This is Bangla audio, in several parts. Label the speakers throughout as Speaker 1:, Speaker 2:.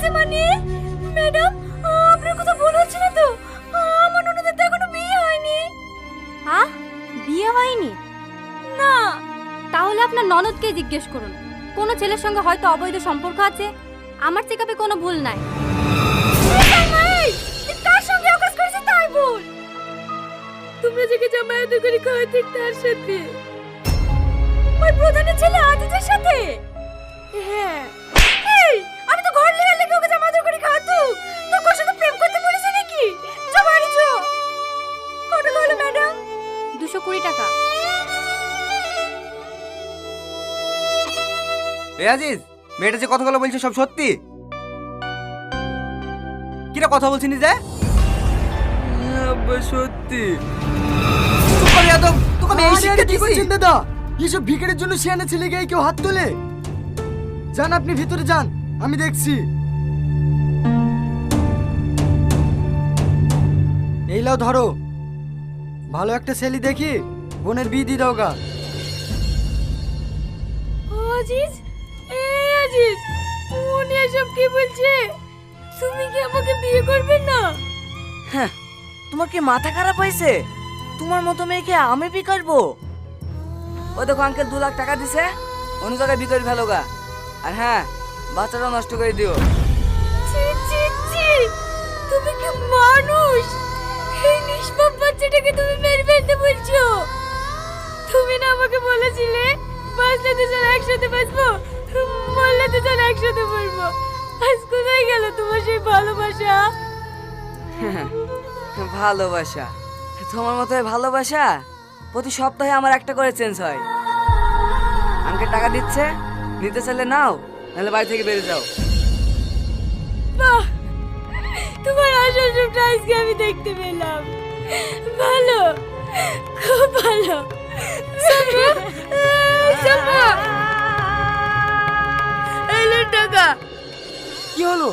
Speaker 1: হয়েছে মানে? ম্যাডাম, আপনার কথা ভুল হচ্ছে না তো? আমার ননদের তো এখনো বিয়ে হয়নি।
Speaker 2: হ্যাঁ, বিয়ে হয়নি?
Speaker 1: না।
Speaker 2: তাহলে আপনার ননদকে জিজ্ঞেস করুন। কোনো ছেলের সঙ্গে হয়তো অবৈধ সম্পর্ক আছে। আমার চেকআপে কোনো ভুল নাই।
Speaker 1: কার সঙ্গে অকাজ করেছে তাই বল। তোমরা যাকে জামায়াত করে খাওয়াতে তার সাথে, ওই প্রধানের ছেলে আজিজের সাথে। হ্যাঁ। এই, আমি তো ঘর লেগে লেগে ওকে জামায়াত করে খাওয়াতো। তো ওর সাথে প্রেম করতে বলেছে নাকি? চো বাড়ি চো। কত হলো ম্যাডাম?
Speaker 2: 220 টাকা।
Speaker 3: এ আজিজ, মেয়েটা যে কথাগুলো বলছে সব সত্যি? কিরা কথা বলছিস যে? সত্যি। চুপ কর ইয়াদব, তোকে আমি এই শিক্ষা
Speaker 4: কি
Speaker 3: দিয়েছি।
Speaker 4: করছেন দাদা? এইসব ভিখারির জন্য শিয়ানা ছেলে গায়ে কেউ হাত তোলে? যান আপনি ভিতরে যান, আমি দেখছি। এই লাও ধরো, ভালো একটা ছেলে দেখি বোনের বিয়ে দিয়ে দাও গা।
Speaker 1: আজিজ, আজিজ, উনি এসব কি বলছে? তুমি কি আমাকে বিয়ে করবে না?
Speaker 5: হ্যাঁ, তোমার কি মাথা খারাপ হয়েছে? তোমার মতো মেয়েকে আমি বিয়ে করবো? ও দেখো আঙ্কেল 2 লাখ টাকা দিছে, অন্য জায়গায় বিয়ে করে ফেলো গা। আর হ্যাঁ, বাচ্চাটা নষ্ট করে দিও।
Speaker 1: ছি ছি ছি, তুমি কি মানুষ? এই নিষ্পাপ বাচ্চাটাকে তুমি মেরে ফেলতে বলছো? তুমি না আমাকে বলেছিলে বাঁচলে দুজন একসাথে বাঁচবো, মরলে দুজন একসাথে মরবো। আজ কোথায় গেল তোমার সেই ভালোবাসা?
Speaker 5: ভালোবাসা? তোমার মতো ভালোবাসা প্রতি সপ্তাহে আমার একটা করে চেঞ্জ হয়। আঙ্কেল টাকা দিচ্ছে, নিতে চাইলে নাও, নাহলে বাড়ি থেকে বেরিয়ে যাও।
Speaker 1: বাহ, তোমার আসল রূপটা আজকে আমি দেখতে পেলাম। ভালো, খুব ভালো। এলো টাকা।
Speaker 4: কি হলো,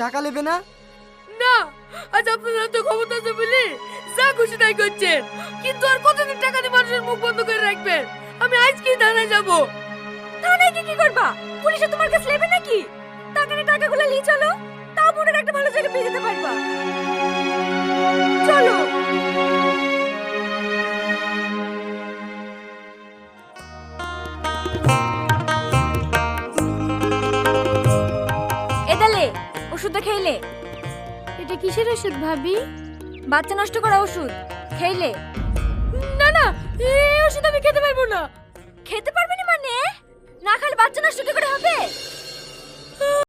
Speaker 4: টাকা নেবে না?
Speaker 1: না, আজ আপনার তো ক্ষমতা আছে বলে যা খুশি তাই করছেন। কিন্তু আর কতদিন টাকা দিয়ে মানুষের মুখ বন্ধ করে রাখবেন? আমি আজকেই থানায় যাব। থানায় কি করবা? পুলিশে তোমার কাছে নেবে নাকি? টাকা নিয়ে টাকাগুলো নিয়ে চলো, তাও বোনের একটা ভালো জায়গায় পেয়ে যেতে পারবা। চলো।
Speaker 2: এদালে ওষুধটা খেলে।
Speaker 1: এটা কিসের ওষুধ ভাবি?
Speaker 2: বাচ্চা নষ্ট করা ওষুধ, খেলে।
Speaker 1: না না, এই ওষুধ আমি খেতে পারবো না।
Speaker 2: খেতে পারবে না মানে? না খেলে বাচ্চা নষ্ট কি করে হবে?